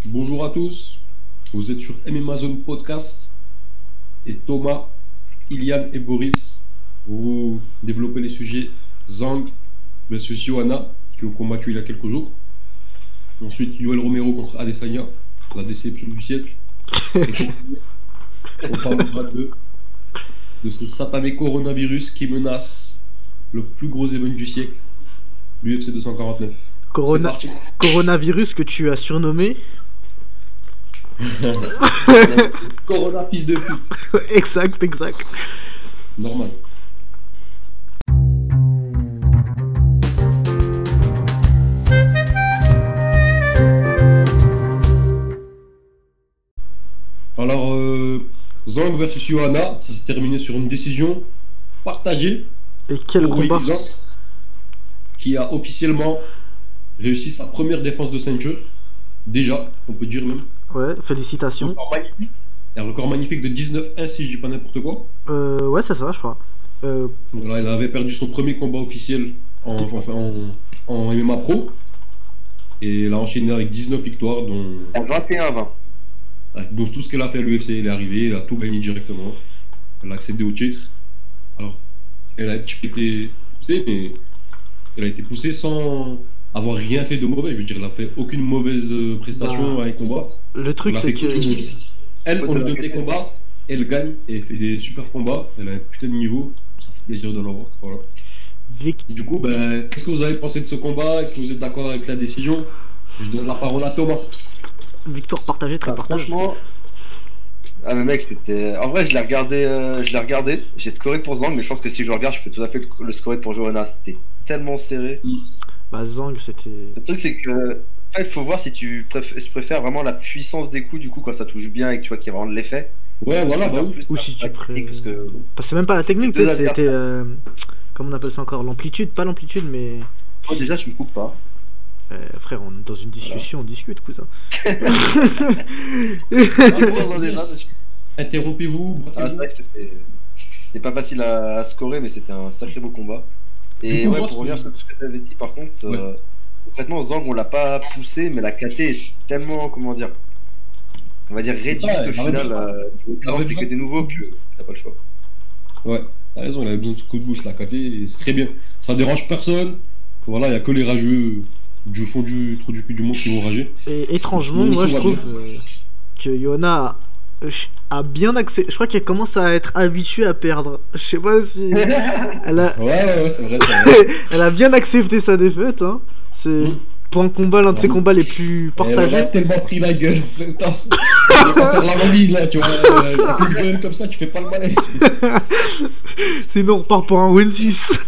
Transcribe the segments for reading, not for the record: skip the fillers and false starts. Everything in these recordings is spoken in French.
Bonjour à tous, vous êtes sur MMA Zone Podcast et Thomas, Ilian et Boris, vous développez les sujets Zhang versus Johanna qui ont combattu il y a quelques jours. Ensuite, Yoel Romero contre Adesanya, la déception du siècle. Et on parlera de ce satané coronavirus qui menace le plus gros événement du siècle, l'UFC 249. Coronavirus que tu as surnommé Corona fils de pute. Exact. Normal. Alors, Zhang versus Johanna, ça s'est terminé sur une décision partagée Et quel pour combat. Weili Zhang, qui a officiellement réussi sa première défense de ceinture. Déjà, on peut dire même. Ouais, félicitations. Un record magnifique de 19-1 si je dis pas n'importe quoi. Ouais, c'est ça, je crois. Voilà, il avait perdu son premier combat officiel en MMA Pro. Et il a enchaîné avec 19 victoires, dont, 21-20. donc tout ce qu'elle a fait à l'UFC, elle est arrivée, elle a tout gagné directement. Elle a accédé au titre. Alors, elle a été poussée, mais elle a été poussée sans avoir rien fait de mauvais. Je veux dire, elle n'a fait aucune mauvaise prestation à un combat. Le truc, Elle a c'est fait que. Elle, on lui donne des combats, elle gagne et elle fait des super combats. Elle a un putain de niveau, ça fait plaisir de l'avoir. Voilà. Du coup, qu'est-ce que vous avez pensé de ce combat? Est-ce que vous êtes d'accord avec la décision? Je donne la parole à Thomas. Victoire partagée, très partagée. Franchement, mais mec, c'était. En vrai, je l'ai regardé. J'ai scoré pour Zhang, mais je pense que si je le regarde, je peux tout à fait le scorer pour Johanna. C'était tellement serré. Bah, Zhang, c'était. Le truc, c'est que. Il faut voir si tu préfères vraiment la puissance des coups, du coup, quand ça touche bien et que tu vois qu'il y a vraiment de l'effet. Ouais, voilà, bah oui. Ou si tu technique, parce que. Bah, c'est même pas la technique, tu sais, c'était. Comment on appelle ça encore? L'amplitude, pas l'amplitude, mais. Moi, déjà, je me coupe pas. Frère, on est dans une discussion, on discute, cousin. Interrompez-vous. Ah, c'est vrai que c'était pas facile à scorer, mais c'était un sacré beau combat. Et coup, ouais, moi, pour revenir sur tout ce que tu avais dit, par contre, concrètement, Zhang, on l'a pas poussé, mais la KT est tellement, comment dire, on va dire réduite ça, au final. C'est que des nouveaux que t'as pas le choix. Ouais, t'as raison, il avait besoin de ce coup de bouche, la KT, et c'est très bien. Ça dérange personne. Voilà, il n'y a que les rageux du fond du trou du cul du monde qui vont rager. Et étrangement, Donc, moi tout je va trouve bien. que Yona a bien accepté. Je crois qu'elle commence à être habituée à perdre. Je sais pas si. Elle a, Ouais, c'est vrai, c'est vrai. elle a bien accepté sa défaite. Hein. C'est pour un combat, l'un de ses combats les plus Elle a partagés. tellement pris la gueule. Putain. Elle va faire la valide là, tu vois. Avec une gueule comme ça, tu fais pas le malin. Sinon, on repart pour un win 6.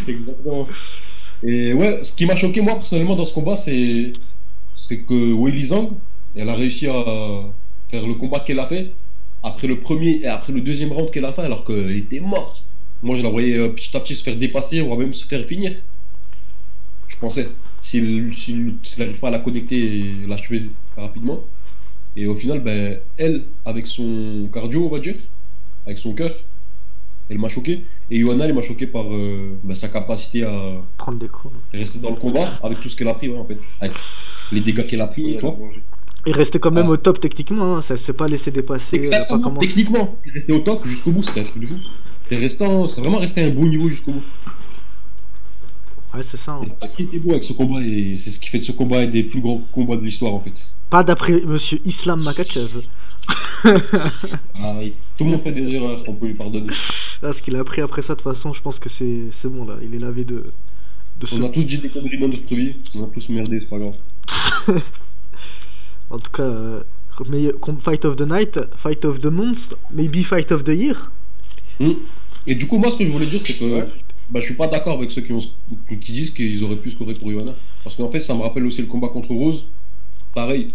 Exactement. Et ouais, ce qui m'a choqué moi personnellement dans ce combat, c'est que Weili Zhang, elle a réussi à faire le combat qu'elle a fait après le premier et après le deuxième round qu'elle a fait alors qu'elle était morte. Moi je la voyais petit à petit se faire dépasser, voire même se faire finir. Je pensais, s'il n'arrive pas à la connecter et l'achever rapidement. Et au final, elle, avec son cardio, on va dire, avec son cœur, elle m'a choqué. Et Johanna, elle m'a choqué par sa capacité à Prendre des coups. rester dans le combat avec tout ce qu'elle a pris, ouais, en fait. Avec les dégâts qu'elle a pris, tu vois. Et rester quand même au top techniquement. Hein. Ça s'est pas laissé dépasser. Exactement, Pas commencé. techniquement, rester au top jusqu'au bout, c'était un truc de fou. C'est vraiment resté à un bon niveau jusqu'au bout. Ouais, c'est ça. Hein. Et c'est ça qui était beau avec ce combat, et c'est ce qui fait de ce combat un des plus grands combats de l'histoire, en fait. Pas d'après monsieur Islam Makhachev. Ah, tout le monde fait des erreurs, on peut lui pardonner. Là, ce qu'il a appris après ça, de toute façon, je pense que c'est bon là. Il est lavé de On a tous dit des conneries dans notre vie, on a tous merdé, c'est pas grave. En tout cas, Fight of the Night, Fight of the Month, maybe Fight of the Year. Et du coup, moi, ce que je voulais dire, c'est que je suis pas d'accord avec ceux qui disent qu'ils auraient pu scorer pour Johanna. Parce qu'en fait, ça me rappelle aussi le combat contre Rose. Pareil,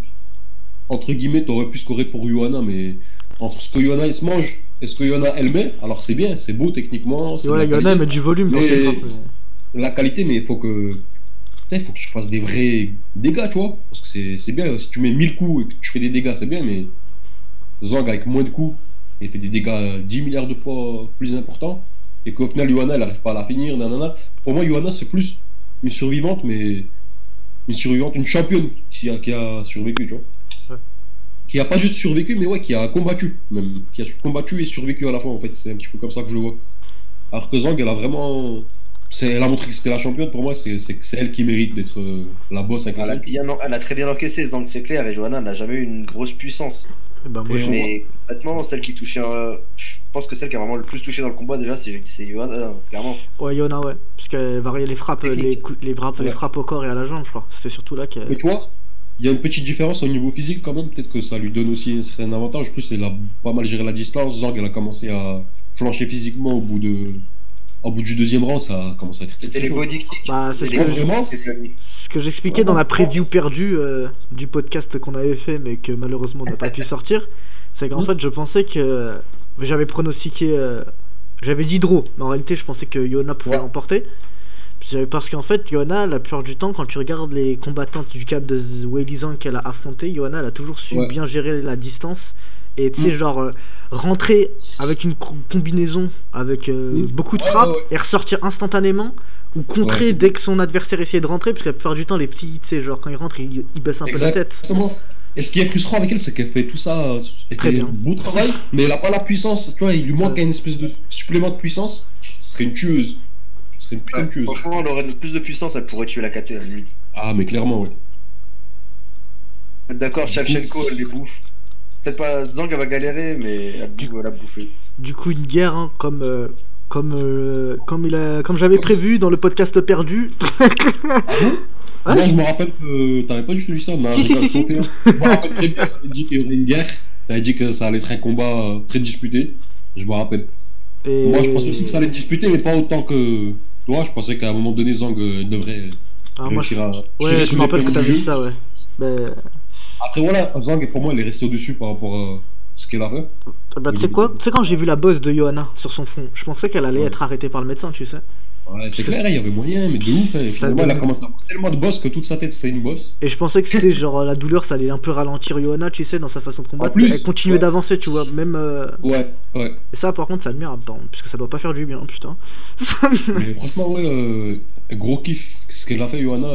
entre guillemets, t'aurais pu scorer pour Johanna, mais entre ce que Johanna elle se mange et ce que Johanna elle met, alors c'est bien, c'est beau techniquement. Et ouais, Johanna elle met du volume dans ses frappes. La qualité, mais il faut que tu fasses des vrais dégâts, tu vois. Parce que c'est bien, si tu mets 1000 coups et que tu fais des dégâts, c'est bien, mais Zhang avec moins de coups, il fait des dégâts 10 milliards de fois plus importants. Et qu'au final, Johanna, elle n'arrive pas à la finir, nanana. Pour moi, Johanna, c'est plus une survivante, mais une survivante, une championne qui a survécu, tu vois. Ouais. Qui a pas juste survécu, mais ouais, qui a combattu, même. Qui a combattu et survécu à la fois, en fait. C'est un petit peu comme ça que je le vois. Alors que Zhang, elle a vraiment. Elle a montré que c'était la championne, pour moi, c'est elle qui mérite d'être la boss avec la Elle a très bien encaissé, donc c'est clair, et Johanna n'a jamais eu une grosse puissance. Bah, moi, Mais complètement, celle qui touchait. Je pense que celle qui a vraiment le plus touché dans le combat, déjà, c'est Johanna, clairement. ouais, Yona, ouais. Parce qu'elle variait les frappes, les frappes au corps et à la jambe, je crois. C'était surtout là qu'elle. Mais tu vois, il y a une petite différence au niveau physique quand même, peut-être que ça lui donne aussi un certain avantage. En plus, elle a pas mal géré la distance. Zhang, elle a commencé à flancher physiquement au bout du deuxième round, ça a commencé à être très C'était les chaud. body kicks. Bah, c'est Vraiment ce que j'expliquais dans la preview perdue du podcast qu'on avait fait, mais que malheureusement on n'a pas pu sortir. C'est qu'en fait, je pensais que. J'avais pronostiqué. J'avais dit draw, mais en réalité, je pensais que Yona pouvait l'emporter. Parce qu'en fait, Yona, la plupart du temps, quand tu regardes les combattantes du cap de Weili Zhang qu'elle a affronté, Yona, elle a toujours su bien gérer la distance. Et tu sais, genre, rentrer avec une combinaison avec beaucoup de frappes et ressortir instantanément, ou contrer dès que son adversaire essayait de rentrer, parce que la plupart du temps, les petits, tu sais, genre, quand ils rentrent, ils baissent un peu la tête. Exactement. Et ce qui est frustrant avec elle, c'est qu'elle fait tout ça, très bien. Beau travail, mais elle a pas la puissance, tu vois, il lui manque une espèce de supplément de puissance. Ce serait une tueuse. Ce serait une putain de tueuse. Franchement, elle aurait plus de puissance, elle pourrait tuer la KT à la limite. Ah, mais clairement, ouais. D'accord, Shevchenko, elle les bouffe. Peut-être pas Zhang, elle va galérer, mais elle a bouffé. Du coup, une guerre, hein, comme j'avais prévu dans le podcast perdu. Moi, je me rappelle que t'avais pas du tout dit ça. Si. Je me rappelle très bien, t'avais dit qu'il y aurait une guerre. T'avais dit que ça allait être un combat très disputé. Je me rappelle. Et... Moi, je pensais aussi que ça allait être disputé, mais pas autant que toi. Je pensais qu'à un moment donné, Zhang devrait réussir à... Ouais, je me rappelle que t'avais dit ça, ouais. Mais... Après, voilà, Zhang, pour moi, elle est restée au-dessus par rapport à ce qu'elle a fait. Bah, tu sais quoi? Tu sais, quand j'ai vu la bosse de Johanna sur son front, je pensais qu'elle allait être arrêtée par le médecin, tu sais. Ouais, c'est clair, il y avait moyen, mais de ouf. Finalement, elle a commencé à avoir tellement de boss que toute sa tête c'était une bosse. Et je pensais que c'était genre la douleur, ça allait un peu ralentir Johanna, tu sais, dans sa façon de combattre. Plus, elle continuait d'avancer, tu vois, même. Ouais. Et ça, par contre, c'est admirable, puisque ça doit pas faire du bien, putain. Mais franchement, ouais, gros kiff. Ce qu'elle a fait, Johanna,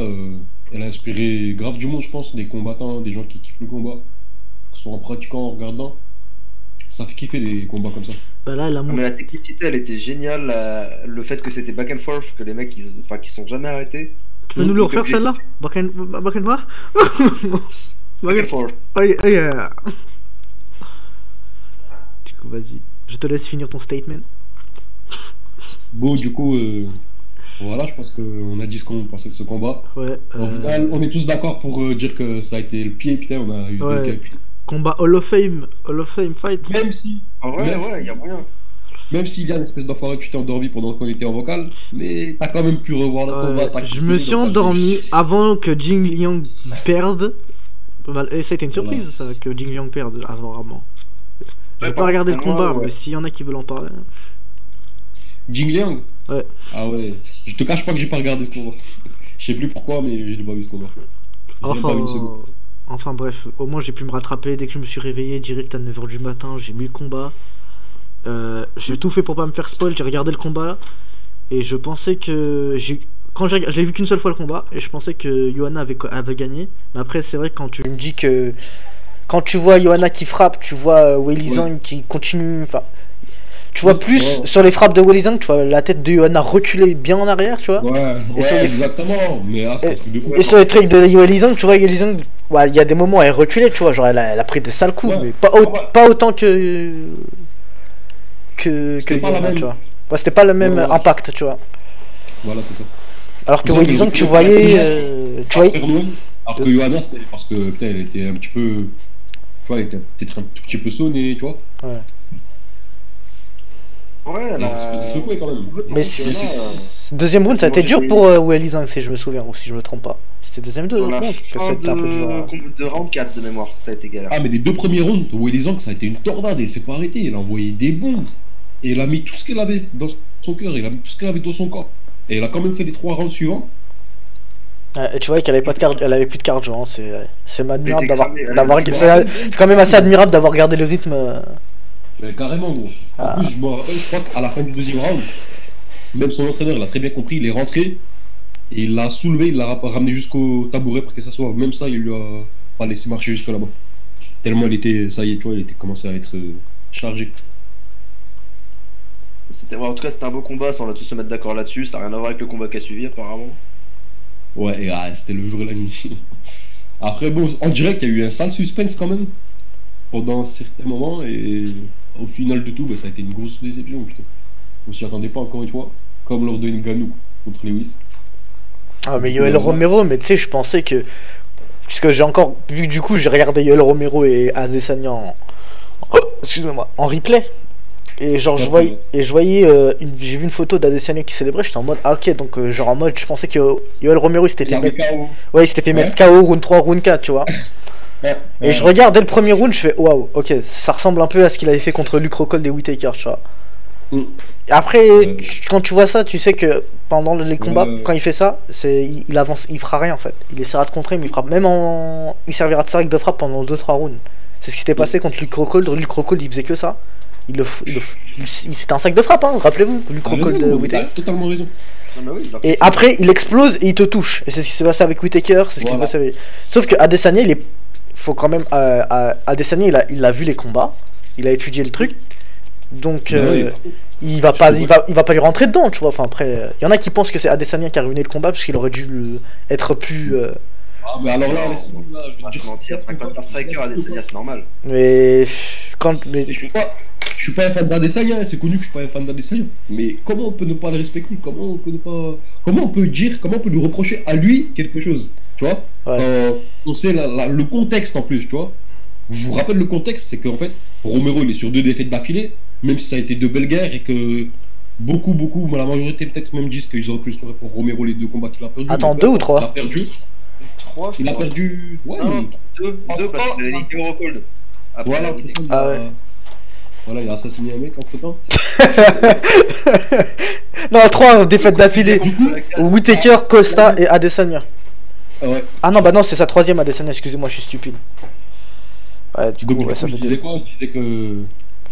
elle a inspiré grave du monde, je pense, des combattants, des gens qui kiffent le combat, que ce soit en pratiquant, en regardant. Ça fait kiffer des combats comme ça. Bah là, mais la technicité, elle était géniale. Le fait que c'était back and forth, que les mecs, qui sont jamais arrêtés. Tu peux nous le refaire celle-là? Back and what? Back and forth. Oh yeah. Du coup, vas-y. Je te laisse finir ton statement. Bon, du coup, voilà, je pense qu'on a dit ce qu'on pensait de ce combat. Ouais. Au final, on est tous d'accord pour dire que ça a été le pied, putain, on a eu ouais. des pieds. Combat Hall of Fame fight. Même si. Ouais, il y a moyen. Même s'il y a une espèce d'enfoiré que tu t'es endormi pendant qu'on était en vocal, mais t'as quand même pu revoir le combat. Je me suis endormi avant que Jing Liang perde. Et ça a été une surprise, ça, que Jing Liang perde, vraiment. J'ai pas regardé le combat, mais s'il y en a qui veulent en parler. Jing Liang? Ouais. Ah ouais. Je te cache pas que j'ai pas regardé ce combat. Je sais plus pourquoi, mais je l'ai pas vu ce combat. Enfin bref, au moins j'ai pu me rattraper. Dès que je me suis réveillé direct à 9h du matin, j'ai mis le combat. J'ai tout fait pour pas me faire spoil, j'ai regardé le combat. Et je pensais que... je l'ai vu qu'une seule fois le combat. Et je pensais que Johanna avait gagné. Mais après c'est vrai que quand tu me dis que... Quand tu vois Johanna qui frappe, tu vois Weili Zhang qui continue... Enfin, tu vois plus sur les frappes de Weili Zhang, tu vois la tête de Johanna reculer bien en arrière, tu vois. Exactement. Mais là, c'est un truc de ouf. Et sur les tricks de Weili Zhang, tu vois Weili Zhang, il y a des moments où elle reculait, tu vois, genre elle a pris de sales coups, mais pas autant que Johanna, tu vois. Ouais, c'était pas le même impact, tu vois. Voilà, c'est ça. Alors que Weili Zhang, tu voyais... Alors que Johanna, c'était parce que putain, elle était un petit peu... Tu vois, elle était peut-être un tout petit peu sonnée, tu vois. Ouais, elle a secoué quand même. Mais deuxième round, ça a été dur pour Weili Zhang, si je me souviens, ou si je me trompe pas. C'était deuxième round que c'était un peu dur. De round 4 de mémoire, ça a été galère. Ah, mais les deux premiers rounds, Weili Zhang, ça a été une tornade, elle s'est pas arrêtée, elle a envoyé des bombes. Et elle a mis tout ce qu'elle avait dans son cœur, elle a mis tout ce qu'elle avait dans son corps. Et elle a quand même fait les 3 rounds suivants. Et tu vois qu'elle avait pas de carte, elle avait plus de carte, genre, c'est admirable d'avoir c'est quand même assez admirable d'avoir gardé le rythme. Carrément, gros. En plus, je me rappelle, je crois qu'à la fin du deuxième round, même son entraîneur, il a très bien compris, il est rentré, et il l'a soulevé, il l'a ramené jusqu'au tabouret pour que ça soit. Même ça, il lui a pas laissé marcher jusque là-bas. Tellement il était, ça y est, tu vois, il était commencé à être chargé. En tout cas, c'était un beau combat, ça, on va tous se mettre d'accord là-dessus. Ça n'a rien à voir avec le combat qui a suivi, apparemment. Ouais, et, c'était le jour et la nuit. Après, bon, on dirait qu'il y a eu un sale suspense quand même pendant certains moments, et au final de tout, bah, ça a été une grosse déception. Putain. On s'y attendait pas encore une fois, comme lors de Ngannou contre Lewis. Ah, mais Yoel Romero, mais tu sais, je pensais que. Puisque j'ai encore. Vu que du coup, j'ai regardé Yoel Romero et Adesanya excusez-moi, en replay. Et genre, je voyais. J'ai vu une photo d'Adesanya qui célébrait, j'étais en mode. Ah, ok, donc, genre en mode, je pensais que Yoel Romero il s'était fait mettre. Ouais, il s'était fait mettre KO round 3, round 4, tu vois. Et je regarde dès le premier round, je fais waouh, ok, ça ressemble un peu à ce qu'il avait fait contre Luke Rockhold et Whittaker, tu vois. Et après, quand tu vois ça, tu sais que pendant les combats, quand il fait ça, il avance, il fera rien en fait. Il essaiera de contrer, mais il fera même il servira de cercle de frappe pendant 2-3 rounds. C'est ce qui s'était passé contre Luke Rockhold. Luke Rockhold, il faisait que ça. C'était un sac de frappe, hein, rappelez-vous. Luke Rockhold, Whittaker. Totalement raison. Et après, il explose et il te touche. Et c'est ce qui s'est passé avec Whittaker, c'est ce qui s'est passé avec... Sauf que Adesanya, faut quand même Adesanya, il a vu les combats, il a étudié le truc, donc il va pas lui rentrer dedans, tu vois. Enfin après, il y en a qui pensent que c'est Adesanya qui a ruiné le combat parce qu'il aurait dû être plus. Ah mais alors là, je vais te mentir, un Counter-Striker Adesanya, c'est normal. Mais je suis pas un fan d'Adesanya, c'est connu que je suis pas un fan d'Adesanya. Mais comment on peut ne pas le respecter? Comment on peut lui reprocher à lui quelque chose? Tu vois, on sait le contexte en plus, tu vois. Je vous rappelle le contexte, c'est qu'en fait, Romero il est sur 2 défaites d'affilée, même si ça a été 2 belles guerres et que beaucoup, la majorité peut-être même disent qu'ils auraient pu scorer pour Romero les 2 combats qu'il a perdu. Attends, 2 ou 3? Il a perdu. 3, il a perdu. Ouais, 2 parce qu'il a niqué Rockhold. Voilà, voilà, il a assassiné un mec entre temps. Non, 3 défaites d'affilée. Whittaker, Costa et Adesanya. Ouais. Ah non, bah non, c'est sa 3ème Adesanya, excusez-moi, je suis stupide. Ouais, du coup, ça fait je disais quoi? Je disais que.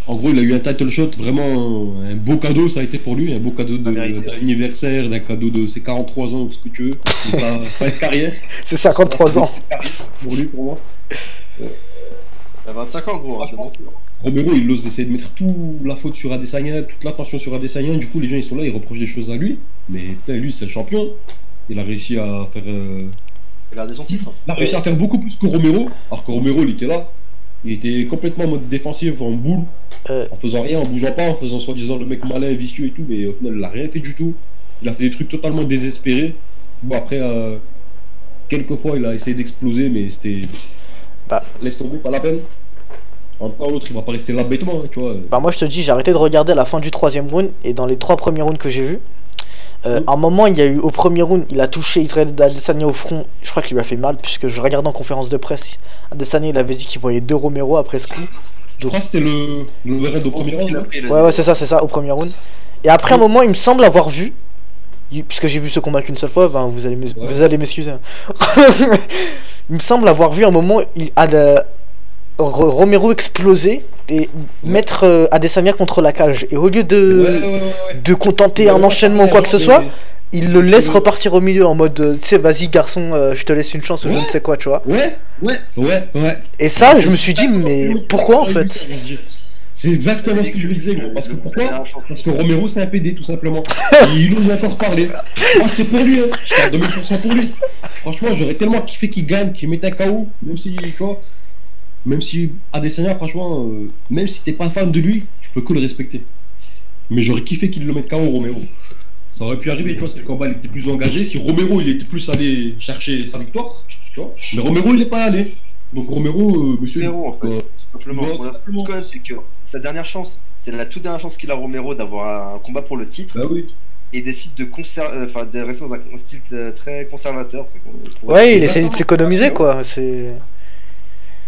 En gros, il a eu un title shot, vraiment un beau cadeau, ça a été pour lui, un beau cadeau d'anniversaire, d'un cadeau de ses 43 ans, ce que tu veux, de sa fin de carrière. C'est 53 ans. Pour lui, pour moi. Il a 25 ans, gros. Romero, il ose essayer de mettre toute la faute sur Adesanya, toute l'attention sur Adesanya, du coup, les gens ils sont là, ils reprochent des choses à lui, mais putain, lui, c'est le champion. Il a réussi à faire. Regardez son titre. Il a réussi à faire beaucoup plus que Romero, alors que Romero, il était là. Il était complètement en mode défensif, en boule, en faisant rien, en bougeant pas, en faisant soi-disant le mec malin, vicieux et tout, mais au final il a rien fait du tout. Il a fait des trucs totalement désespérés. Bon après, quelquefois il a essayé d'exploser, mais c'était... laisse tomber, pas la peine. En même temps l'autre il va pas rester là bêtement, tu vois. Bah moi je te dis, j'ai arrêté de regarder à la fin du 3ème round, et dans les 3 premiers rounds que j'ai vus, à un moment il y a eu au premier round, il a touché Israel Adesanya au front, je crois qu'il lui a fait mal, puisque je regardais en conférence de presse, Adesanya il avait dit qu'il voyait 2 Romero après ce coup. Je crois que c'était le overhead au premier round. Ouais c'est ça, au premier round. Et après un moment il me semble avoir vu, puisque j'ai vu ce combat qu'une seule fois, ben, vous allez m'excuser. Il me semble avoir vu un moment Romero exploser et mettre Adesanya contre la cage, et au lieu de contenter un enchaînement ou quoi que ce soit, il le laisse repartir au milieu en mode tu sais, vas-y garçon, je te laisse une chance ou je ne sais quoi, tu vois. Ouais. Et ça, je me suis dit, mais pourquoi en fait? C'est exactement ce que je lui disais, gros. Parce que pourquoi? Parce que Romero c'est un PD tout simplement. Il nous a encore parlé. Moi c'est pour lui, hein. Je suis à 2000% pour lui. Franchement, j'aurais tellement kiffé qu'il gagne, qu'il mette un KO, même si, tu vois. Même si Adesanya, franchement, même si t'es pas fan de lui, je peux que le respecter. Mais j'aurais kiffé qu'il le mette KO, Romero. Ça aurait pu arriver, tu vois, si le combat il était plus engagé, si Romero il était plus allé chercher sa victoire, tu vois. Mais Romero il est pas allé. Donc Romero, monsieur. Romero, en fait, simplement. Le cas, c'est que sa dernière chance, c'est la toute dernière chance qu'il a, Romero, d'avoir un combat pour le titre. Bah oui. Et décide de rester dans un style très conservateur. Ouais, il essaie de s'économiser, quoi. C'est.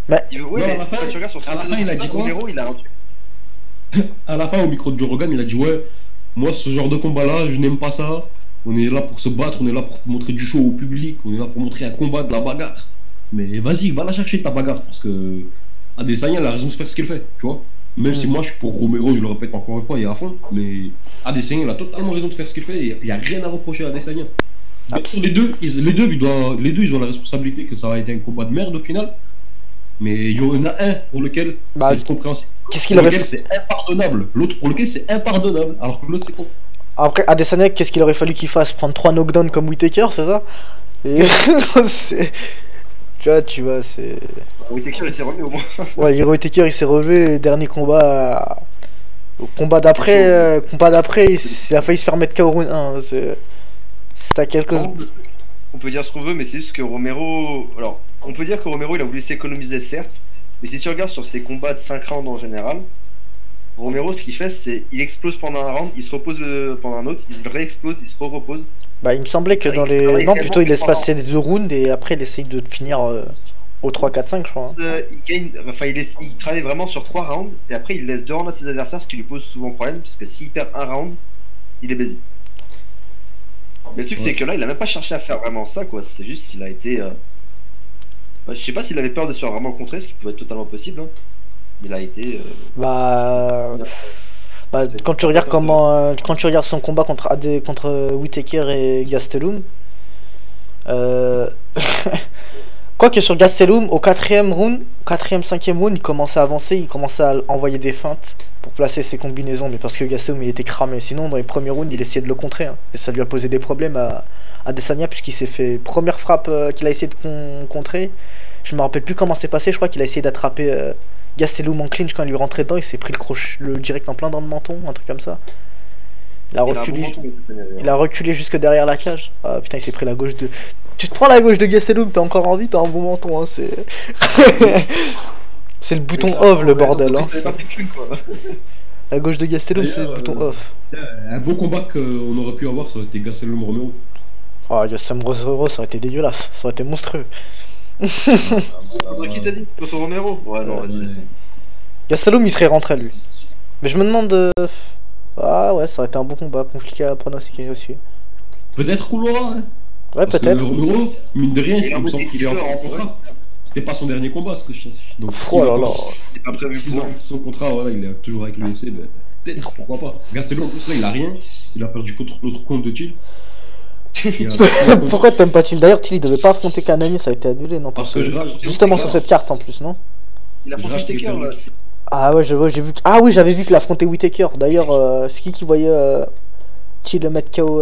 Bah, ouais, mais quand tu regardes sur à la fin, il a dit quoi? Romero, il a à la fin, au micro de Joe Rogan, il a dit ouais, moi ce genre de combat-là, je n'aime pas ça. On est là pour se battre, on est là pour montrer du show au public, on est là pour montrer un combat, de la bagarre. Mais vas-y, va la chercher ta bagarre, parce que Adesanya il a raison de faire ce qu'il fait, tu vois. Même si moi je suis pour Romero, je le répète encore une fois, il est à fond. Mais Adesanya il a totalement raison de faire ce qu'il fait, et il n'y a rien à reprocher à Adesanya. Bien sûr, les deux, ils ont la responsabilité que ça a été un combat de merde au final. Mais il y en a un pour lequel Bah, c'est compréhensible. qu'est-ce qu'il Pour aurait lequel c'est impardonnable. L'autre pour lequel c'est impardonnable. Alors que l'autre c'est con. Après, Adesanya, qu'est-ce qu'il aurait fallu qu'il fasse? Prendre 3 knockdowns comme Whittaker, c'est ça? Et c'est... Tu vois, c'est... Whittaker il s'est remis au moins. Ouais, Hiro Whittaker, il s'est relevé, dernier combat... Au combat d'après, il a failli se faire mettre KO round 1. C'est à quelque chose... On peut dire ce qu'on veut, mais c'est juste que Romero... Alors, on peut dire que Romero, il a voulu s'économiser, certes. Mais si tu regardes sur ses combats de 5 rounds en général, Romero, ce qu'il fait, c'est il explose pendant un round, il se repose pendant un autre, il réexplose, il se re-repose. Bah, il me semblait que dans les... Non, plutôt il laisse passer les 2 rounds et après il essaye de finir au 3, 4, 5, je crois. Il travaille vraiment sur 3 rounds et après il laisse 2 rounds à ses adversaires, ce qui lui pose souvent problème, parce que s'il perd un round, il est baisé. Mais le truc, c'est que là, il a même pas cherché à faire vraiment ça, quoi. C'est juste qu'il a été. Je sais pas s'il avait peur de se faire vraiment contrer, ce qui pouvait être totalement possible. Hein. Mais il a été. Bah, quand tu regardes quand tu regardes son combat contre Whittaker et Gastelum, quoique sur Gastelum au 4ème round, 4ème, 5ème round, il commençait à avancer, il commençait à envoyer des feintes pour placer ses combinaisons, mais parce que Gastelum il était cramé. Sinon dans les premiers rounds, il essayait de le contrer, hein. Et ça lui a posé des problèmes à Adesanya puisqu'il s'est fait première frappe qu'il a essayé de contrer. Je me rappelle plus comment c'est passé, je crois qu'il a essayé d'attraper Gastelum en clinch quand il lui rentrait dedans, il s'est pris le direct en plein dans le menton, un truc comme ça. Il a reculé jusque derrière la cage. Ah putain, il s'est pris la gauche de... Tu te prends la gauche de Gastelum, t'as encore envie, t'as un bon menton, hein, c'est... c'est le bouton off, le bordel, hein. La gauche de Gastelum, c'est le bouton off. Un beau combat qu'on aurait pu avoir, ça aurait été Gastelum Romero. Ah, Gastelum Romero, ça aurait été dégueulasse, ça aurait été monstrueux. Qui t'a dit? Contre Romero? Ouais, non, vas-y. Gastelum, il serait rentré, lui. Mais je me demande... Ah ouais, ça aurait été un bon combat, compliqué à pronostiquer aussi. Peut-être Couloir, hein. Ouais, peut-être. Romero, mine de rien, il me semble qu'il est encore en contrat. C'était pas son dernier combat, ce que je sais. Donc, oh là là. C'est pas prévu pour son contrat, voilà, il est toujours avec l'UFC, ben, peut-être, pourquoi pas. Gastelum, en plus, là, il a rien. Il a perdu contre l'autre compte de Thiel. Pourquoi t'aimes pas Thiel? D'ailleurs, Thiel, il devait pas affronter Cannonier, ça a été annulé, non? Parce que justement sur cette carte en plus, non? Il a affronté Whittaker, là. Ah ouais, j'ai vu. Ah oui, j'avais vu qu'il affrontait Whittaker. D'ailleurs, c'est qui voyait Thiel le mettre KO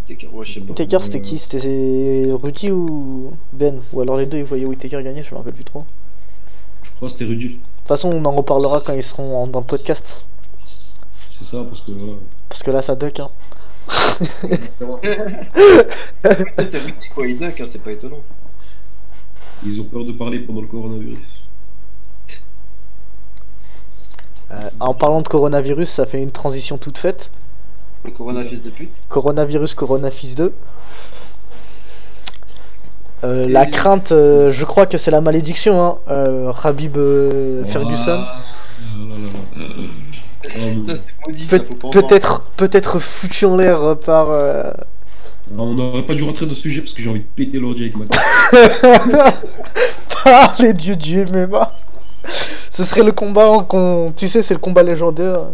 Whittaker, c'était qui? C'était Rudy ou Ben? Ou alors les deux, ils voyaient Whittaker gagner, je me rappelle plus trop. Je crois que c'était Rudy. De toute façon, on en reparlera quand ils seront dans le podcast. C'est ça, parce que voilà. Parce que là, ça duck, hein. C'est Rudy, quoi, il duck, hein, c'est pas étonnant. Ils ont peur de parler pendant le coronavirus. En parlant de coronavirus, ça fait une transition toute faite. Le corona fils de pute. Coronavirus, corona fils de. La crainte, je crois que c'est la malédiction, hein. Khabib Ferguson. Peut-être foutu en l'air par. On n'aurait pas dû rentrer dans ce sujet parce que j'ai envie de péter l'ordi avec ma tête. Par les dieux du MMA. Ce serait le combat tu sais, c'est le combat légendaire.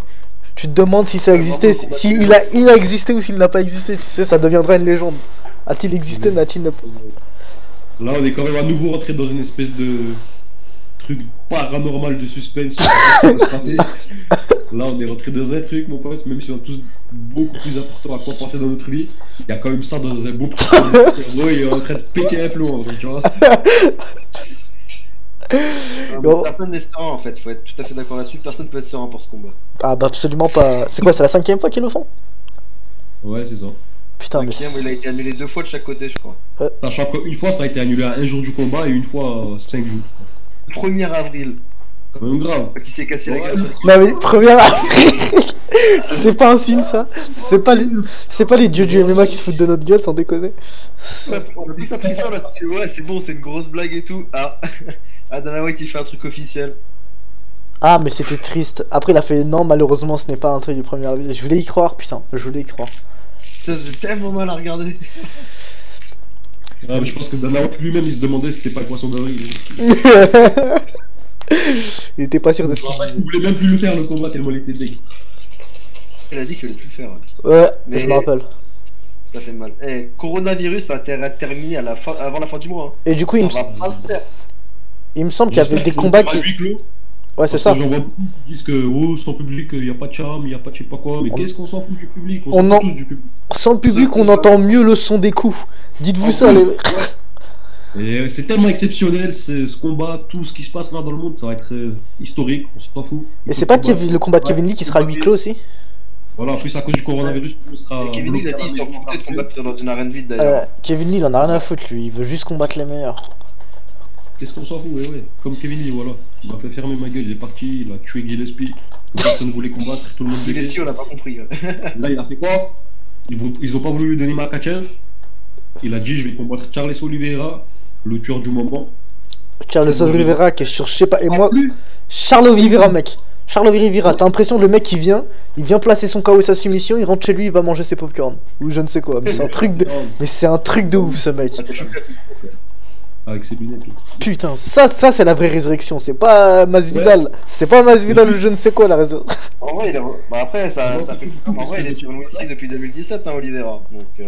Tu te demandes si ça existait, s'il a existé ou s'il n'a pas existé. Tu sais, ça deviendra une légende. A-t-il existé, n'a-t-il pas? Là, on est quand même à nouveau rentré dans une espèce de truc paranormal de suspense. Là, on est rentré dans un truc, mon pote, même si on a tous beaucoup plus important à quoi penser dans notre vie. Il y a quand même ça dans un bon truc. Il est en train de péter un plomb, tu vois. Personne n'est serein en fait, faut être tout à fait d'accord là-dessus, personne peut être serein pour ce combat. Ah bah absolument pas. C'est quoi, c'est la 5ème fois qu'ils le font? Ouais, c'est ça. Putain, mais il a été annulé 2 fois de chaque côté, je crois. Sachant qu'une fois ça a été annulé à un jour du combat et une fois 5 jours. 1er avril. Quand même grave. Quand il s'est cassé la gueule. Non mais 1er avril. C'est pas un signe ça. C'est pas les dieux du MMA qui se foutent de notre gueule sans déconner. On a tous appris ça là, ouais c'est bon, c'est une grosse blague et tout. Ah, Dana White il fait un truc officiel. Ah mais c'était triste. Après il a fait non, malheureusement ce n'est pas un truc du 1er avril. Je voulais y croire, putain, je voulais y croire. Putain, j'ai tellement mal à regarder. Ah, mais je pense que Dana White lui-même il se demandait si c'était pas le poisson d'avril. Il était pas sûr de ce qu'il disait. Il voulait même plus le faire le combat tellement il était dégueu. Il a dit qu'il allait plus le faire. Ouais, mais je me rappelle. Ça fait mal. Eh, coronavirus va terminer à la fin, avant la fin du mois. Hein. Et du coup, Ça va pas le faire. il me semble qu'il y avait des combats qui. Ouais, c'est ça. J'en vois beaucoup qui disent que oh, sans public, il n'y a pas de charme, il n'y a pas de je sais pas quoi. Mais qu'est-ce qu'on s'en fout du public? On s'en en- fout tous du public. Sans le public, on entend mieux le son des coups. Dites-vous ça, les. Et c'est tellement exceptionnel ce combat, tout ce qui se passe là dans le monde, ça va être historique, on s'en fout. Et c'est pas le combat de Kevin Lee qui sera à huis clos aussi? Voilà, en plus à cause du coronavirus, tout sera. Kevin Lee, il a dit qu'il s'en foutait de combattre dans une arène vide d'ailleurs. Kevin Lee, il en a rien à foutre, lui. Il veut juste combattre les meilleurs. Qu'est-ce qu'on s'en fout, ouais. Comme Kevin Lee, voilà. Il m'a fait fermer ma gueule, il est parti, il a tué Gillespie. Personne ne voulait combattre, tout le monde voulait. Gillespie, on l'a pas compris. Là, il a fait quoi? Ils ont pas voulu lui donner Makhachev. Il a dit, je vais combattre Charles Oliveira, le tueur du moment. Charles Oliveira qui est sur je sais pas. Et moi, Charles Oliveira, mec. Charles Oliveira, t'as l'impression le mec il vient placer son KO et sa soumission, il rentre chez lui, il va manger ses popcorn. Ou je ne sais quoi. Mais c'est un truc de. Mais c'est un truc de ouf ce mec. Avec ses lunettes. Putain, ça c'est la vraie résurrection, c'est pas Masvidal. C'est pas Masvidal ou je ne sais quoi la résurrection. En vrai, bah après, ça fait. En vrai, il est sur une win depuis 2017, hein, Oliveira. Donc,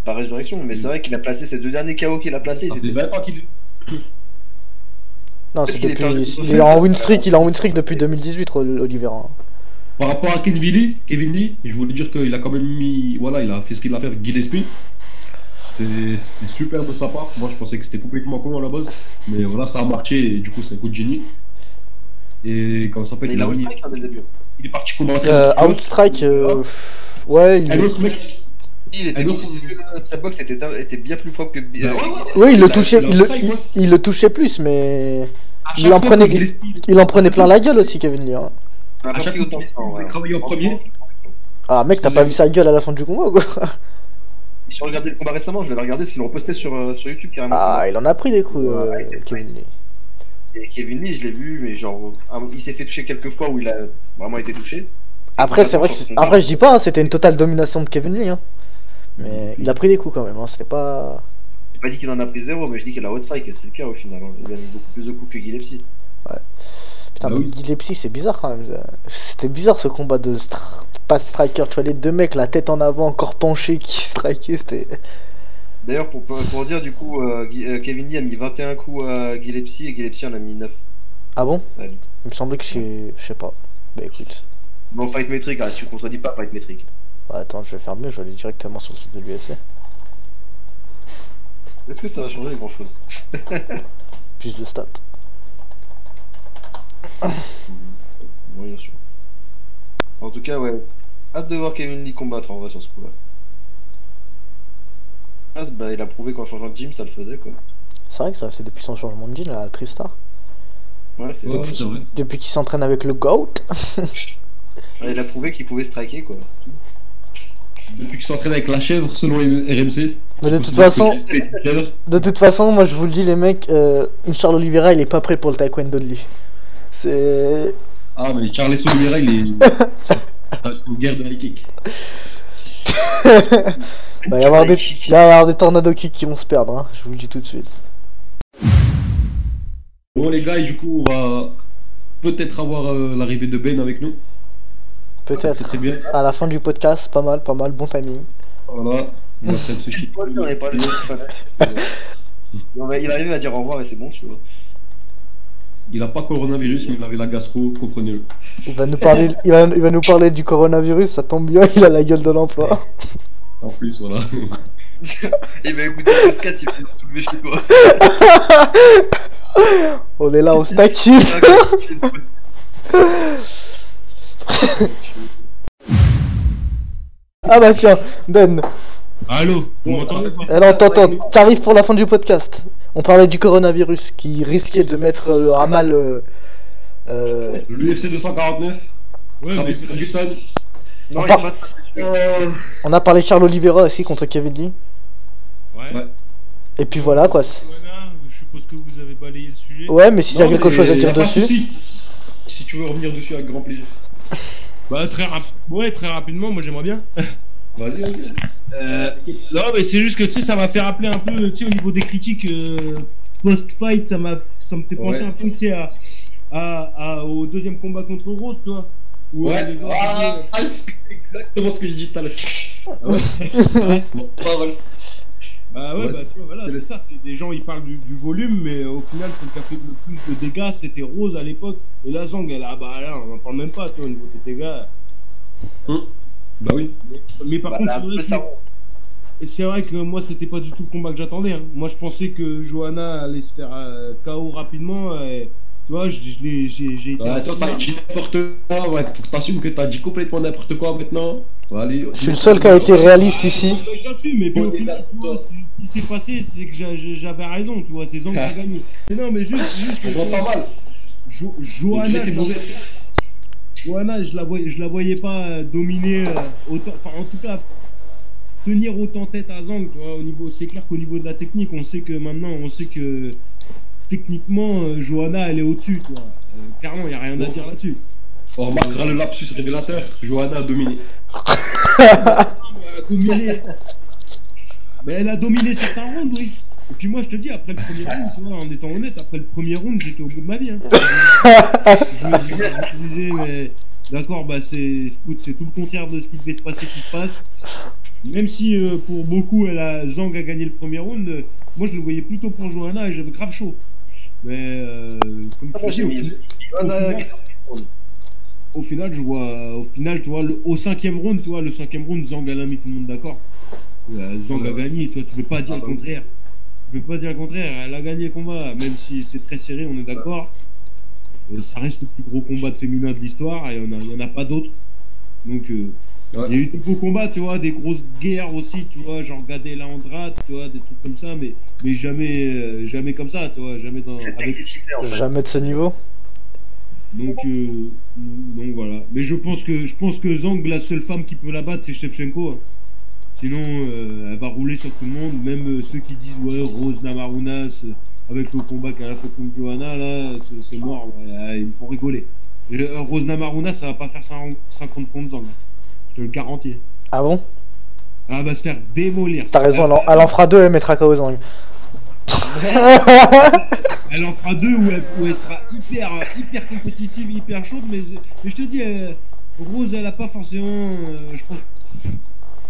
pas résurrection, mais c'est vrai qu'il a placé ses 2 derniers KO qu'il a placés. Ça fait 20 ans qu'il. Non, c'est depuis. Il est en win streak, depuis 2018, Oliveira. Par rapport à Kevin Lee, je voulais dire qu'il a quand même mis. Voilà, il a fait ce qu'il a fait avec Gillespie. C'était super de sa part. Moi, je pensais que c'était complètement con à la base. Mais voilà, ça a marché et du coup, c'est un coup de génie. Et quand ça s'appelle, il a mis. Il est parti combattre. Outstrike, ouais. Un autre mec. Il était sa boxe était bien plus propre que. Oui, il le touchait plus, mais. Il en prenait plein la gueule aussi, Kevin Lee. Hein. À chaque fois qu'il travaillait en premier. Ah, mec, t'as pas vu sa gueule à la fin du combat ou quoi? J'ai regardé le combat récemment, je l'avais regardé parce qu'ils l'ont posté sur YouTube carrément. Ah, il en a pris des coups, Kevin Lee. Et Kevin Lee, je l'ai vu, mais genre, il s'est fait toucher quelques fois où il a vraiment été touché. Après, c'est vrai que. Après, je dis pas, hein, c'était une totale domination de Kevin Lee. Hein. Mais il a pris des coups quand même, hein, c'était pas. J'ai pas dit qu'il en a pris 0, mais je dis qu'il a outstrike, et c'est le cas au final. Hein. Il a mis beaucoup plus de coups que Gillespie. Ouais. Putain, mais Gillespie, c'est bizarre quand même. C'était bizarre ce combat de pas striker, tu vois, les deux mecs, la tête en avant, corps penché, qui strikaient, c'était. D'ailleurs, pour dire, du coup, Kevin Lee a mis 21 coups à Gillespie, et Gillespie en a mis 9. Ah bon? Il me semblait que je sais pas. Bah écoute. Bon, Fight Metric, hein, tu contredis pas Fight Metric. Ouais, attends, je vais faire mieux, je vais aller directement sur le site de l'UFC. Est-ce que ça va changer grand chose? Plus de stats. Oui, bien sûr. En tout cas, ouais. Hâte de voir Kevin Lee combattre en vrai sur ce coup-là. Bah, il a prouvé qu'en changeant de gym, ça le faisait quoi. C'est vrai que ça, c'est depuis son changement de gym à Tristar. Ouais, c'est vrai. Depuis qu'il s'entraîne avec le GOAT. Ouais, il a prouvé qu'il pouvait striker quoi. Depuis qu'il s'entraîne avec la chèvre selon RMC. Mais de toute façon, moi je vous le dis les mecs, Charles Oliveira il est pas prêt pour le taekwondo de lui. C'est. Ah mais Charles Oliveira il est. C'est une guerre de high kick. Il va y avoir des tornado kicks qui vont se perdre, hein, je vous le dis tout de suite. Bon les gars, et du coup on va peut-être avoir l'arrivée de Ben avec nous. Peut-être. Très bien. À la fin du podcast, pas mal, bon timing. Voilà. Il va faire ce shit. Il arrive à dire au revoir et c'est bon, tu vois. Il a pas coronavirus, mais il avait la gastro, comprenez-le. Il va nous parler du coronavirus, ça tombe bien, il a la gueule de l'emploi. En plus, voilà. Il va écouter le podcast, il va soulever chez toi. On est là, on stackine. Ah bah tiens, Ben. Allô, vous m'entendez pas? Alors t'entends, t'arrives pour la fin du podcast. On parlait du coronavirus qui risquait de mettre à mal l'UFC 249. Ouais, mais Ferguson. Non, on a parlé de Charles Oliveira aussi contre Kevin Lee. Ouais. Et puis voilà quoi. Je suppose que vous avez balayé le sujet. Ouais, mais s'il y a quelque chose à dire dessus. Si tu veux revenir dessus avec grand plaisir. Bah très rapidement, moi j'aimerais bien. Vas-y. Non mais c'est juste que tu sais ça m'a fait rappeler un peu, tu sais au niveau des critiques post-fight, ça me fait penser un peu tu sais au deuxième combat contre Rose, tu vois, Où, Ouais, les gens c'est exactement ce que j'ai dit tout à l'heure. Ouais. Bon, pas mal. Bah ouais, Ouais. bah tu vois, voilà, c'est ça. C'est des gens, ils parlent du volume, mais au final, celle qui a fait le plus de dégâts, c'était Rose à l'époque. Et la Zang, elle a, bah là, on en parle même pas, tu vois, au niveau des dégâts. Bah oui. Mais par contre, c'est vrai que moi, c'était pas du tout le combat que j'attendais. Hein. Moi, je pensais que Johanna allait se faire KO rapidement. Tu vois, j'ai été. Toi, t'as dit n'importe quoi, ouais, faut que t'assumes que t'as dit complètement n'importe quoi maintenant. Ouais, allez, Je suis le seul qui a été réaliste ici. J'assume, mais puis au final, tu vois, ce qui s'est passé, c'est que j'avais raison, tu vois, c'est Zang qui a gagné. Mais non, mais juste Je vois pas mal. Johanna, je la voyais pas dominer autant, enfin en tout cas tenir autant tête à Zang, tu vois, au niveau, c'est clair qu'au niveau de la technique, on sait que techniquement, Johanna, elle est au-dessus, tu vois. Clairement, il n'y a rien à dire là-dessus. On remarquera le lapsus révélateur. Johanna a dominé. Mais elle a dominé certains rounds, oui. Et puis moi, je te dis, après le premier round, tu vois, en étant honnête, après le premier round, j'étais au bout de ma vie. Hein. Je me disais, mais d'accord, bah c'est tout le contraire de ce qui devait se passer qui se passe. Même si pour beaucoup, Zang a gagné le premier round, moi je le voyais plutôt pour Johanna et j'avais grave chaud. Mais comme tu dis, au final, je vois, tu vois, au 5e round, tu vois, le 5e round, Zang a mis tout le monde d'accord. Zang a gagné, tu vois, tu peux pas dire le contraire. Tu peux pas dire le contraire, elle a gagné le combat, même si c'est très serré, on est d'accord. Ça reste le plus gros combat de féminin de l'histoire et il y en a pas d'autres. Donc il y a eu des beaux combats, tu vois, des grosses guerres aussi, tu vois, genre Gadela Andrade, tu vois, des trucs comme ça, mais jamais comme ça, tu vois, jamais Jamais de ce niveau. Donc voilà. Mais je pense que Zang, la seule femme qui peut la battre, c'est Shevchenko. Hein. Sinon, elle va rouler sur tout le monde. Même ceux qui disent ouais, Rose Namarunas avec le combat qu'elle a fait contre Johanna, là, c'est mort. Ouais, ils me font rigoler. Rose Namarunas, ça va pas faire 50 contre Zang. Je te le garantis. Ah bon? Elle va se faire démolir. T'as raison, elle en fera 2, elle mettra KO Zang. Elle en fera 2 où elle sera hyper compétitive, hyper chaude, mais je te dis, Rose, elle a pas forcément, je pense.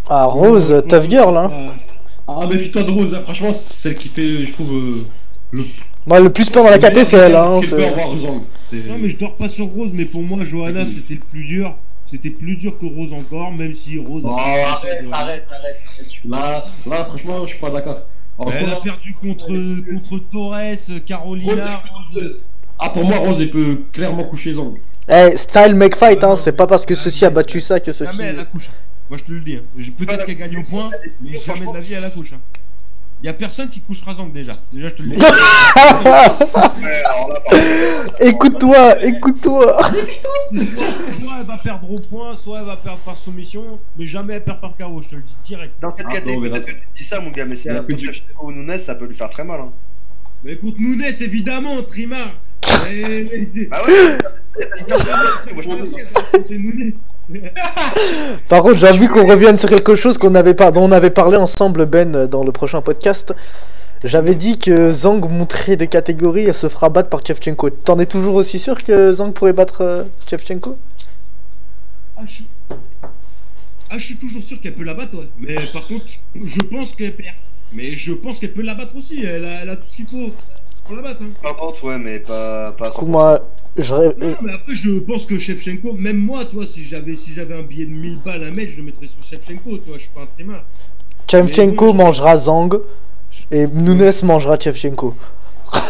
Ah, Rose, tough girl, hein. Ah, méfie-toi de Rose, hein. Franchement, c'est celle qui fait, je trouve, Moi, le plus peur dans la KT, c'est elle, hein. Non, mais je dors pas sur Rose, mais pour moi, Johanna, c'était le plus dur. C'était plus dur que Rose encore, même si Rose. Oh, arrête. Là, franchement, je suis pas d'accord. Elle a perdu contre Torres, Carolina. Rose. Ah, pour moi, Rose, elle peut clairement coucher Zang. Eh, style make fight, hein. C'est pas parce que ceci a battu ça que ceci. Jamais elle accouche. Moi, je te le dis. Hein. Peut-être qu'elle gagne au point, mais jamais de la vie, elle accouche. Hein. Y a personne qui couchera Zang déjà. Déjà, je te le dis. Écoute-toi. Soit elle va perdre au point, soit elle va perdre par soumission, mais jamais elle perd par KO, je te le dis direct. Dans cette catégorie, peut-être que tu dis ça, mon gars, mais si elle a plus de Nunes, ça peut lui faire très mal. Hein. Mais écoute, Nunes, évidemment, Trimar. Ah ouais. Moi, je Nunes. Par contre, j'ai envie qu'on revienne sur quelque chose dont on avait parlé ensemble, Ben, dans le prochain podcast. J'avais dit que Zang montrait des catégories et se fera battre par Shevchenko. T'en es toujours aussi sûr que Zang pourrait battre Shevchenko? Je suis toujours sûr qu'elle peut la battre, ouais. Mais par contre, je pense qu'elle perd. Mais je pense qu'elle peut la battre aussi. Elle a tout ce qu'il faut pour la battre. Hein. Par contre, ouais, mais pas. Du coup, moi, non, mais après, je pense que Shevchenko, même moi, tu vois, si j'avais un billet de 1000 balles à mettre, je le mettrais sur Shevchenko, tu vois, je suis pas un trimar. Shevchenko mangera Zang et Nunes mangera Shevchenko.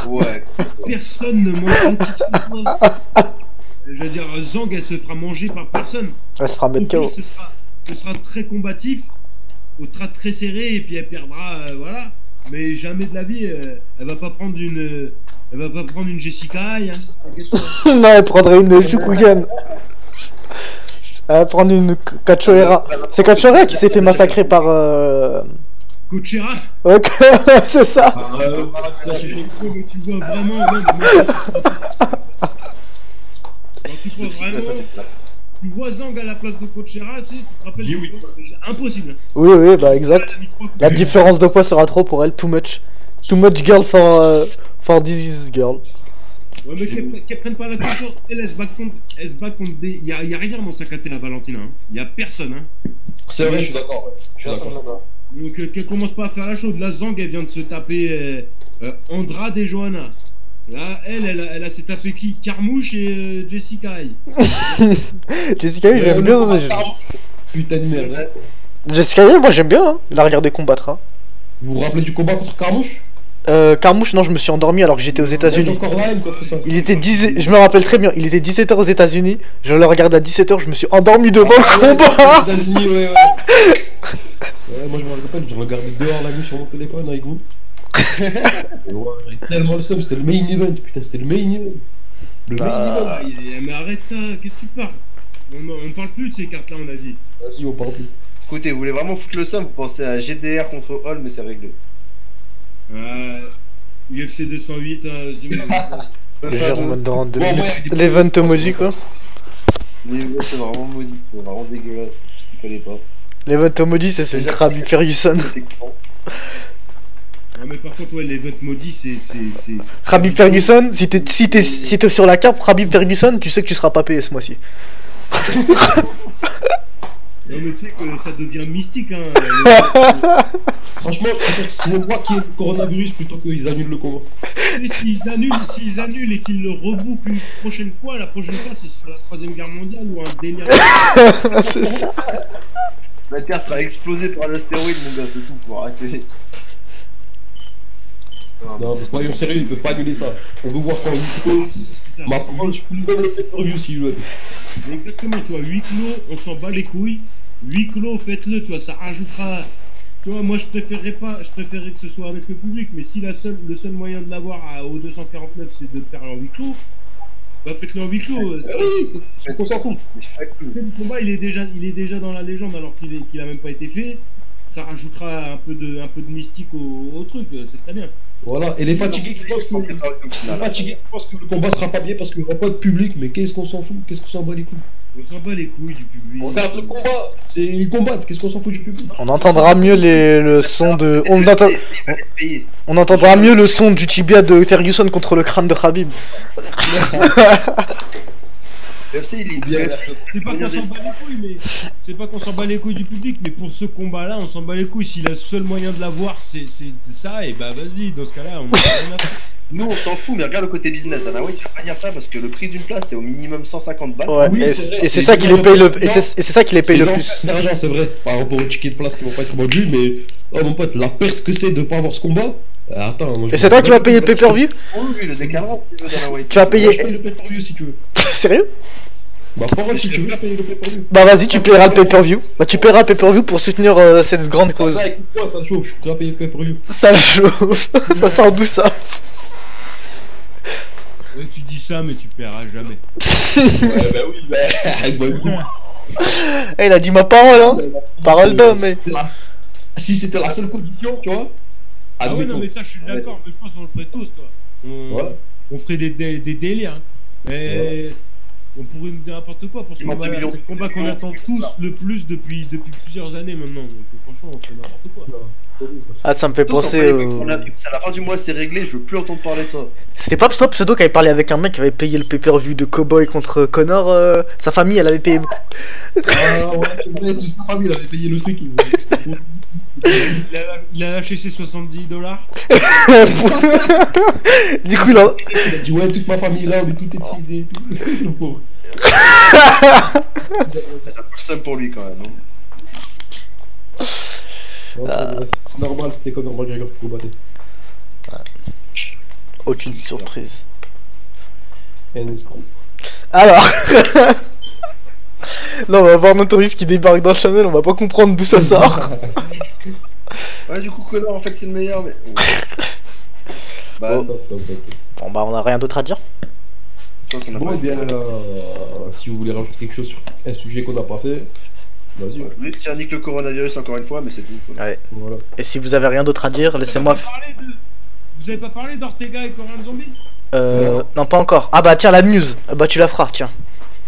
Ouais. Personne ne mangera qui que ce soit. Je veux dire, Zang, elle se fera manger par personne. Elle se fera mettre KO. Ce sera très combatif, très serré, et puis elle perdra, voilà. Mais jamais de la vie, elle va pas prendre une Jessica Ai, hein. Non, elle prendrait une Shukugen. Elle va prendre une Cachoeira. C'est Cachoeira qui s'est fait massacrer par Coachera. Ok, c'est ça. Mais tu vois vraiment. Tu penses vraiment. Tu vois Zang à la place de Coachera, tu sais, tu te rappelles. Oui. Impossible. Oui, bah exact. La différence de poids sera trop pour elle, too much. Too much girl for this girl. Ouais, mais qu'elle prenne pas la confiance. Elle se bat contre des. Y a rien dans sa catégorie, Valentina. Hein. Y a personne. Hein. C'est vrai, je suis d'accord. Ouais. Je suis d'accord. Donc, qu'elle commence pas à faire la chaude. La Zang, elle vient de se taper Andrade et Johanna. Là, elle a s'est tapé qui? Carmouche et Jessica Hay. Jessica Hay, j'aime bien. Putain de merde. Jessica Hay, moi j'aime bien, hein. La regarder combattre. Hein. Vous vous rappelez du combat contre Carmouche? Carmouche, non, je me suis endormi alors que j'étais aux États-Unis. Encore là, contre ça. Il était 10... Je me rappelle très bien, il était 17h aux États-Unis. Je le regarde à 17h, je me suis endormi devant le combat. Aux États-Unis, ouais. Ouais, moi je me rappelle, je regardais dehors la nuit sur mon téléphone avec vous. Ouais, j'avais tellement le seum, c'était le main event, putain, c'était le main event. Le main event. Mais arrête ça, qu'est-ce que tu parles? On parle plus de ces cartes-là, on a dit. Vas-y, on parle plus. Écoutez, vous voulez vraiment foutre le seum, vous pensez à GDR contre Hall, mais c'est réglé. UFC 208, l'event maudit quoi. L'event c'est vraiment maudit, c'est vraiment dégueulasse, ce qu'il fallait pas. L'event maudit c'est le Khabib Ferguson. Non mais par contre ouais l'event maudit c'est... Khabib Ferguson, si t'es sur la carte Khabib Ferguson, tu sais que tu seras pas payé ce mois-ci. Non mais tu sais que ça devient mystique hein. Franchement je préfère que c'est moi qui ai le coronavirus plutôt qu'ils annulent le combat. Et s'ils annulent et qu'ils le rebookent une prochaine fois, la prochaine fois ce sera la 3ème guerre mondiale ou un délire. C'est ça. La Terre sera explosée par un astéroïde mon gars, c'est tout pour arrêter. Non mais soyons sérieux, il peut pas annuler ça. On veut voir ça en vidéo. Ma parole, je peux lui donner le pay-per-view s'il veut. Exactement, tu vois, 8 clos, on s'en bat les couilles. 8 clos, faites-le, tu vois, ça rajoutera. Tu vois, moi je préférerais que ce soit avec le public, mais si le seul moyen de l'avoir au 249 c'est de le faire en 8 clos, bah faites-le en 8 clos. Oui, on s'en fout. Le combat il est déjà dans la légende alors qu'il a même pas été fait. Ça rajoutera un peu de mystique au truc, c'est très bien. Voilà, et les fatigués qui pensent que le combat sera pas bien parce qu'il n'y aura pas de public, mais qu'est-ce qu'on s'en fout? Qu'est-ce qu'on s'en bat les couilles? On s'en bat les couilles du public. On regarde le combat, c'est une combat, qu'est-ce qu'on s'en fout du public? On entendra mieux le son de... On entendra mieux le son du tibia de Ferguson contre le crâne de Khabib. C'est pas qu'on s'en bat les couilles, mais c'est pas qu'on s'en bat les couilles du public, mais pour ce combat-là, on s'en bat les couilles. Si le seul moyen de l'avoir, c'est ça, et bah vas-y. Dans ce cas-là, on. Nous, on s'en fout, mais regarde le côté business. Dana White, tu vas pas dire ça parce que le prix d'une place, c'est au minimum 150 balles. Ouais, oui, et c'est ça qui les paye le. Et c'est ça qui les paye le plus. L'argent, c'est vrai, par rapport aux tickets de place qui vont pas être vendus, mais oh mon pote, la perte que c'est de pas avoir ce combat. Attends, moi, et c'est toi qui vas payer le pay-per-view? Oui, le décalage, si tu veux, Dana White. Tu vas payer. Je paye le pay-per-view si tu veux. Sérieux? Bah, pas vrai, si tu veux, je paye le pay-per-view. Bah, vas-y, tu paieras le pay-per-view. Bah, tu paieras le pay-per-view pour soutenir cette grande cause. Ça, écoute-moi, ça chauffe, je suis prêt à payer le pay-per-view. Ça chauffe. Ça sort d'où ça? Ouais, tu dis ça, mais tu paieras jamais. Ouais, bah oui, bah. Il a dit ma parole, hein. Parole d'homme, mais. Si c'était la seule condition, tu vois. Ah ouais, non, mais ça, je suis d'accord, mais je pense qu'on le ferait tous, toi. On ferait des délires. Hein. Mais on pourrait nous dire n'importe quoi pour ce combat. C'est le combat qu'on attend tous le plus depuis plusieurs années maintenant. Donc franchement, on fait n'importe quoi. Ah, ça me fait penser. À la fin du mois, c'est réglé, je veux plus entendre parler de ça. C'était pas toi, Pseudo, qui avait parlé avec un mec qui avait payé le pay-per-view de Cowboy contre Connor. Sa famille, elle avait payé beaucoup. Ah ouais, c'est vrai, toute sa famille, elle avait payé le truc. Il a lâché ses $70. Du coup, là. Il a dit, ouais, toute ma famille là, on est tout excisé. Le pauvre. C'est ça pour lui quand même. C'est normal, c'était comme normal McGregor qui combattait. Aucune surprise. Escroc. Alors. Là, on va voir Notorious qui débarque dans le channel, on va pas comprendre d'où ça sort. Ouais, du coup, Connor, en fait, c'est le meilleur, mais. Bah, bon, bah, on a rien d'autre à dire. Bon, et bien, si vous voulez rajouter quelque chose sur un sujet qu'on n'a pas fait, vas-y. Ouais, je voulais dire nique le coronavirus encore une fois, mais c'est tout. Ouais. Voilà. Et si vous avez rien d'autre à dire, laissez-moi. Vous avez pas parlé d'Ortega et Coran Zombie? Non, pas encore. Ah bah tiens, la news. Bah tu la feras, tiens.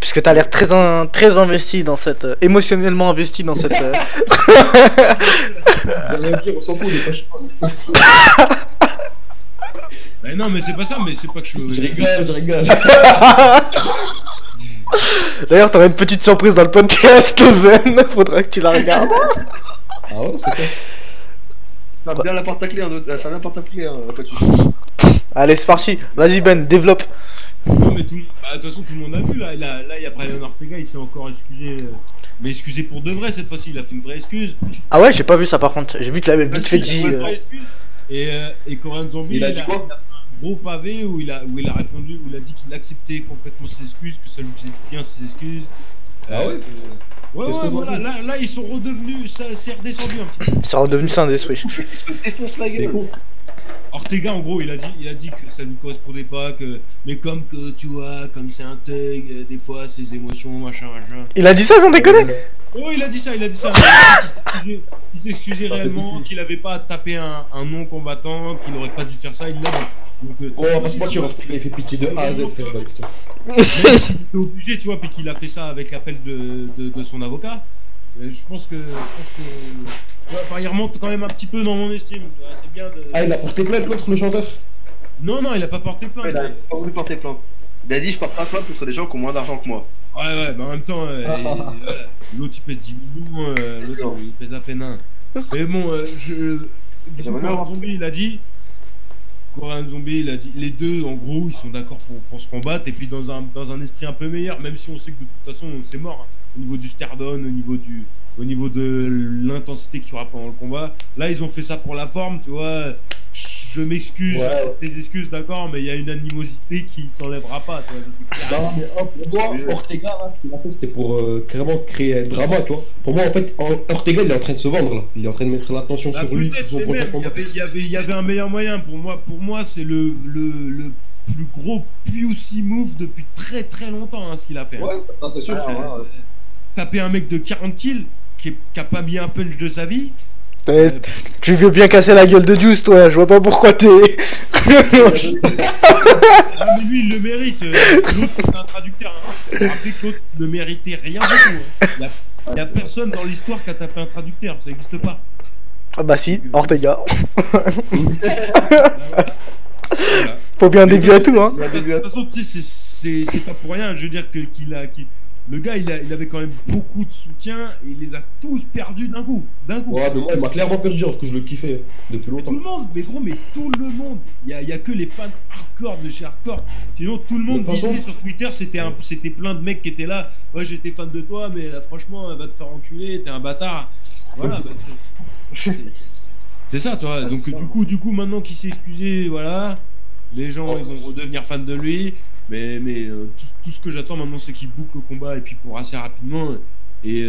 Puisque t'as l'air très investi dans cette... émotionnellement investi dans cette... Rien dire, on s'en fout, on est pas chiant. Non, mais c'est pas ça, mais c'est pas que Je rigole. D'ailleurs, t'auras une petite surprise dans le podcast, Ben. Faudra que tu la regardes. Ah ouais, c'est quoi? Bien la porte à clé, Fabien porte à clé, quand tu Allez, c'est parti. Vas-y, Ben, développe. Non, mais de toute façon, tout le monde a vu, là. Là, il y a Brian Ortega, il s'est encore excusé. Mais excusé pour de vrai cette fois-ci, il a fait une vraie excuse. Ah ouais, j'ai pas vu ça par contre. J'ai vu qu'il avait vite fait dit. Une vraie excuse. Et Korean Zombie, Il a dit quoi? fait un gros pavé où il a répondu, où il a dit qu'il acceptait complètement ses excuses, que ça lui faisait bien ses excuses. Ah ouais? Ouais, voilà, là, ils sont redevenus, ça s'est redescendu un petit peu. C'est redevenu ça un esprit. Il se défonce la C'est gueule. cool. Ortega, en gros, il a dit que ça lui correspondait pas, mais comme que tu vois, comme c'est un thug, des fois ses émotions, machin. Il a dit ça sans déconner? Oh, il a dit ça. Il s'excusait réellement, qu'il avait pas tapé un non-combattant, qu'il aurait pas dû faire ça, il l'a dit. Donc, Oh, on va pas se mentir, Ortega il fait pitié de A à Z, frère, dans l'histoire. même s'il était obligé, tu vois, puis qu'il a fait ça avec l'appel de son avocat, je pense que ouais, enfin, il remonte quand même un petit peu dans mon estime. C'est bien de... Ah, il a porté plainte contre le chanteur? Non, il a pas porté plainte. Il a pas voulu porter plainte. Il a dit je porte pas plainte contre des gens qui ont moins d'argent que moi. Ouais, bah en même temps, l'autre il pèse 10 millions, l'autre il pèse à peine un. Mais bon, du coup, Korean Zombie il a dit, les deux en gros ils sont d'accord pour se combattre et puis dans un esprit un peu meilleur, même si on sait que de toute façon c'est mort, hein, au niveau du stardom, au niveau de l'intensité qu'il y aura pendant le combat. Là ils ont fait ça pour la forme, tu vois. Je m'excuse, j'accepte tes excuses, d'accord, mais il y a une animosité qui s'enlèvera pas, tu vois, ça c'est clair. Non, mais pour moi, Ortega, là, ce qu'il a fait, c'était pour carrément créer un drama, tu vois. Pour moi, en fait, Ortega, il est en train de se vendre, là. Il est en train de mettre l'attention sur lui, sur son prochain combat. Il y avait un meilleur moyen. Pour moi c'est le plus gros pussy move depuis très très longtemps, hein, ce qu'il a fait. Ouais, ça c'est sûr. Taper un mec de 40 kills qui a pas mis un punch de sa vie. Tu veux bien casser la gueule de Juice, toi. Je vois pas pourquoi t'es. Ah, mais lui il le mérite. L'autre c'est un traducteur. Hein. Rappelez que l'autre ne méritait rien du tout. Hein. Il y a personne dans l'histoire qui a tapé un traducteur, ça n'existe pas. Ah bah si, Ortega. Voilà. Faut bien un début à tout, hein. De toute façon, tu sais, c'est pas pour rien. Je veux dire le gars, il avait quand même beaucoup de soutien et il les a tous perdus d'un coup. Ouais, mais moi, il m'a clairement perdu alors que je le kiffais depuis Mais longtemps. tout le monde, mais tout le monde. Il y a que les fans hardcore de chez hardcore. Sinon, tout le monde disait sur Twitter, c'était plein de mecs qui étaient là. Ouais, j'étais fan de toi, mais franchement, va te faire enculer, t'es un bâtard. Voilà, bah, c'est ça, tu vois. Donc, du coup, maintenant qu'il s'est excusé, voilà, les gens, ils vont redevenir fans de lui. Mais tout ce que j'attends maintenant, c'est qu'il boucle le combat et puis pour assez rapidement. Et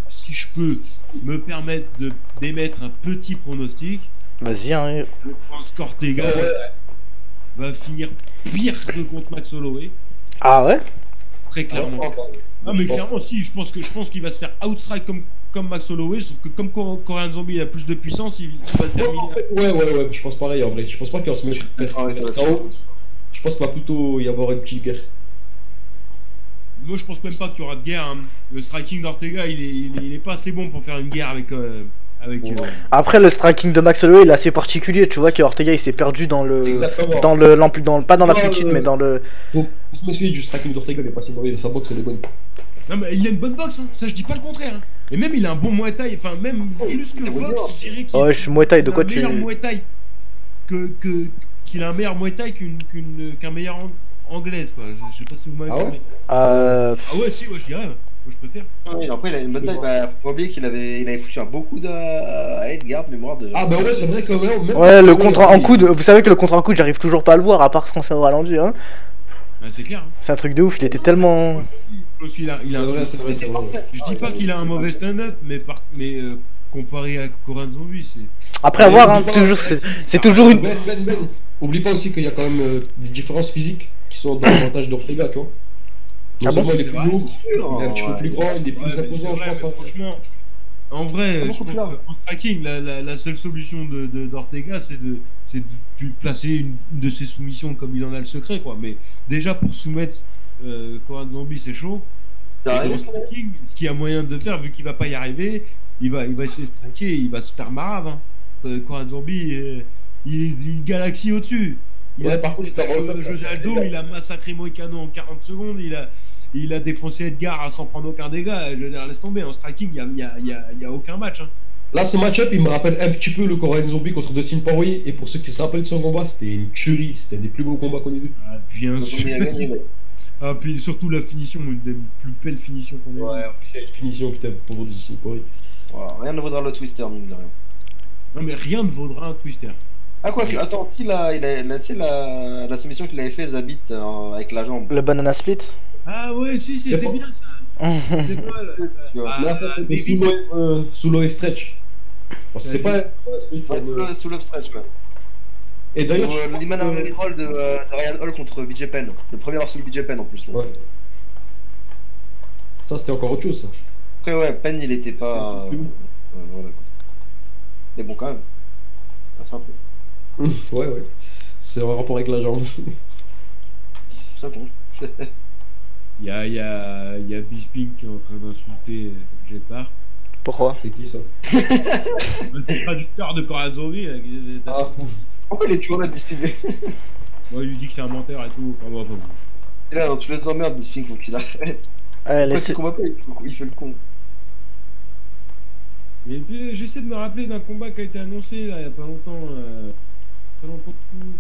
si je peux me permettre d'émettre un petit pronostic, Vas-y, hein. je pense qu'Ortega va finir pire que contre Max Holloway. Ah ouais? Très clairement. Ah mais clairement si, je pense qu'il va se faire outstrike comme Max Holloway, sauf que comme Korean Zombie il a plus de puissance, il va le terminer. Ouais, je pense pareil en vrai. Je pense pas qu'il va se mettre faire KO. Je pense qu'il va plutôt y avoir une petite guerre. Moi je pense même pas qu'il y aura de guerre. Hein. Le striking d'Ortega il est pas assez bon pour faire une guerre avec. Après le striking de Max Holloway il est assez particulier, tu vois que Ortega il s'est perdu dans le. Exactement. Pas dans l'amplitude mais dans le. Faut se méfier du striking d'Ortega, il est pas si mauvais, sa boxe elle est bonne. Non mais il a une bonne boxe, hein. Ça je dis pas le contraire. Hein. Et même il a un bon Muay Thai, enfin même plus que boxe, je dirais qu'il je suis Muay Thai, de quoi tu. Il a un meilleur Muay Thai qu'il a un meilleur Muay Thai qu'un meilleur anglaise quoi. Je sais pas si vous m'avez compris. Ah ouais si, ouais je dirais. Moi je préfère. Oui, après il a une bonne taille, bah, faut pas oublier qu'il avait foutu un bon coup à Edgar de mémoire de. Ah bah ouais, c'est vrai que même. Ouais, le contre en coude, vous savez que le contre en coude j'arrive toujours pas à le voir à part quand c'est au ralenti, hein. Ouais, c'est clair. Hein. C'est un truc de ouf, il était tellement. C'est vrai. Je dis pas qu'il a un mauvais stand-up, mais comparé à Korean Zombie, c'est. Après à voir, hein, toujours, c'est toujours une. Ben. Oublie pas aussi qu'il y a quand même des différences physiques qui sont dans l'avantage d'Ortega, tu vois. Non seulement il est plus lourd, il est un petit peu plus grand, il est plus imposant, je pense. Franchement, en vrai, je pense qu'en striking, la seule solution d'Ortega, c'est de placer une de ses soumissions comme il en a le secret, quoi. Mais déjà, pour soumettre Korean Zombie, c'est chaud. Et en striking, ce qu'il y a moyen de faire, vu qu'il va pas y arriver, il va essayer de striker, il va se faire marave. Hein. Korean Zombie, il est d'une galaxie au-dessus. Il par contre, José Aldo, il a massacré Moïcano en 40 secondes, il a défoncé Edgar sans prendre aucun dégât. Je veux dire, laisse tomber, en striking, il y a aucun match. Hein. Là, ce match-up, il me rappelle un petit peu le Korean Zombie contre Dustin Poirier. Et pour ceux qui se rappellent de son combat, c'était une tuerie. C'était un des plus beaux combats qu'on ait vu. Ah, bien sûr. Ah, puis surtout la finition, une des plus belles finitions qu'on ait vues. Ouais, en plus, il y a une finition, putain, pour Dustin Poirier. Voilà, rien ne vaudra le Twister, mine de rien. Non, mais rien ne vaudra un Twister. Ah, quoi que, attends, tu sais, la soumission qu'il avait fait, Zabit, avec la jambe. Le banana split. Ah, ouais, si, c'était pas- bien ça. C'était pas là. Tu vois. Là, ça, c'était David. sous l'eau et stretch. Bon, c'est pas. Ouais, sous le stretch, quoi. Et d'ailleurs, Le Liman Harley Roll de Ryan Hall contre BJ Penn. Le premier morceau de BJ Penn en plus. Là. ouais. Ça, c'était encore autre chose, ça. Après, ouais, Penn il était pas. Voilà quoi. Mais bon, quand même. Ça se rappelle. Ouais, ouais. C'est en rapport avec la jambe. Ça compte. Il y a Bisping qui est en train d'insulter Jet Park. Pourquoi? C'est qui ça? C'est le traducteur de Korean Zombie. Ah, Pourquoi il est toujours là, Bisping? Ouais, il lui dit que c'est un menteur et tout. Enfin, bon, enfin, bon. Et là, dans tous les emmerdes, Bisping, faut qu'il arrête. Ouais, Pourquoi tu combats pas, il fait le con. Et puis j'essaie de me rappeler d'un combat qui a été annoncé là il y a pas longtemps. Pas longtemps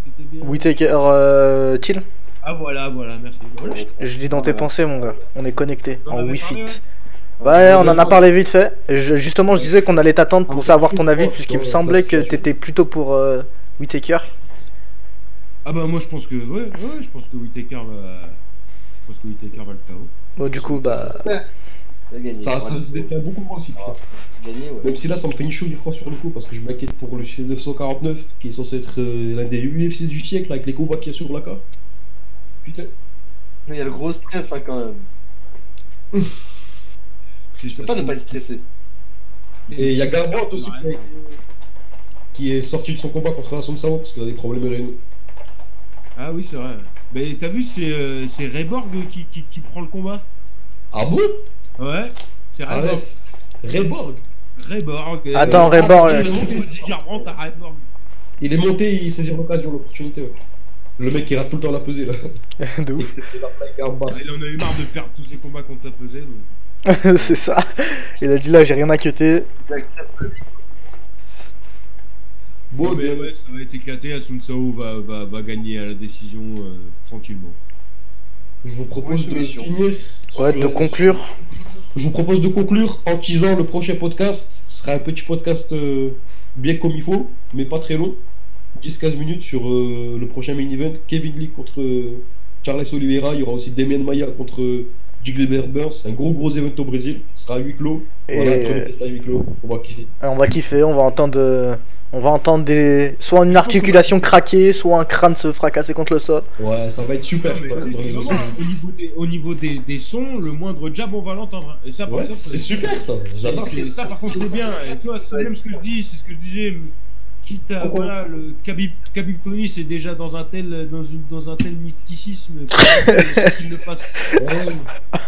qui était bien. Whittaker Till. Ah voilà, merci. Voilà, Je lis dans tes pensées, mon gars. On est connecté T'en en avais Wi-Fi. parlé, Ouais, on en a parlé vite fait. Justement, je disais qu'on allait t'attendre pour savoir ton avis, puisqu'il me semblait que t'étais plutôt pour Whittaker. Ah bah moi je pense que je pense que Whittaker va le KO. Bon, du coup, bah. Il a gagné. ça se déplaît beaucoup moins aussi. putain. Gagné, ouais. Même si là, ça me fait une chaud du froid sur le coup, parce que je m'inquiète pour le UFC 249, qui est censé être l'un des UFC du siècle, avec les combats qu'il y a sur la carte. Putain. Il y a le gros stress, hein, quand même. C'est Je peux pas ne pas être stressé. Et il y a Garbrandt aussi qui est sorti de son combat contre Hassan Sao parce qu'il a des problèmes rénaux. Ah oui c'est vrai. Mais t'as vu c'est Reborg qui prend le combat. Ah bon? Ouais, c'est Reborg. Arrête. Reborg. Reborg. Attends, Reborg. Garbrandt à Reborg. Il est monté, il saisit l'occasion, l'opportunité. Ouais. Le mec qui rate tout le temps la pesée là. De ouf. Excepté la plaque Garbrandt. Il en a eu marre de perdre tous les combats contre la pesée. Donc... C'est ça. Il a dit là, j'ai rien à cutter. Il accepte le Bon, mais ouais, ça va être éclaté. Asun Sao va gagner à la décision tranquillement. je vous propose de solution. finir. Ouais, de conclure. Je vous propose de conclure en teasant le prochain podcast. Ce sera un petit podcast bien comme il faut, mais pas très long. 10-15 minutes sur le prochain main event. Kevin Lee contre Charles Oliveira. Il y aura aussi Demian Maia contre Gilbert Burns. Un gros event au Brésil. Ce sera à huis clos. Et Voilà, premier test à huis clos. On va kiffer. on va kiffer, on va entendre soit une articulation craquer, soit un crâne se fracasser contre le sol. Ouais, ça va être super. Non, mais je sais pas, dans les vraiment, autres- au niveau des sons, le moindre jab on va l'entendre. Et ça par Ouais, contre, c'est super ça. J'adore. Ça par contre c'est bien. Et toi c'est même ce que je dis, c'est ce que je disais. Quitte à Pourquoi voilà, le Khabib Tony c'est déjà dans un tel mysticisme qu'il le fasse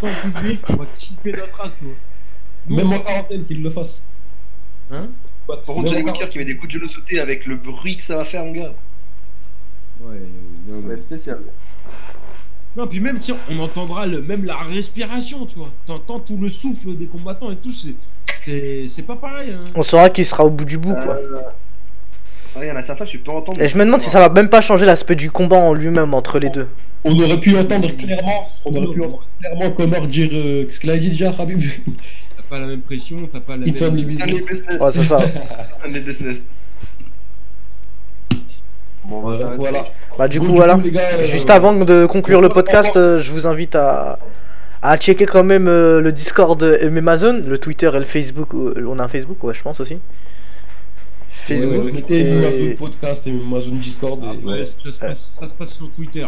en public, on va kiffer notre race nous. Même en quarantaine qu'il le fasse. Hein? Par contre, Même Johnny en Walker qui met des coups de genou sautés avec le bruit que ça va faire, mon gars. Ouais, non, Ça va être spécial. non, puis même si on entendra même la respiration, tu vois. T'entends tout le souffle des combattants et tout, c'est pas pareil. Hein. On saura qui sera au bout du bout, quoi. Il y en a certains que je peux entendre. Et je me demande si ça va même pas changer l'aspect du combat en lui-même entre les deux. On aurait pu entendre clairement Connor dire qu'est-ce qu'il a dit déjà, Khabib. T'as pas la même pression, t'as pas la It's only même. business. Ouais, c'est ça. Sunday business. Bon, on va s'arrêter. Voilà. Bah, du coup, Bon, voilà. les gars, Juste avant de conclure le podcast, je vous invite à checker quand même le Discord et Amazon, le Twitter et le Facebook. On a un Facebook, ouais, je pense aussi. Facebook. Mettez et- Amazon Podcast et Amazon Discord. Ah, Et, ouais, ouais. ça se passe sur Twitter.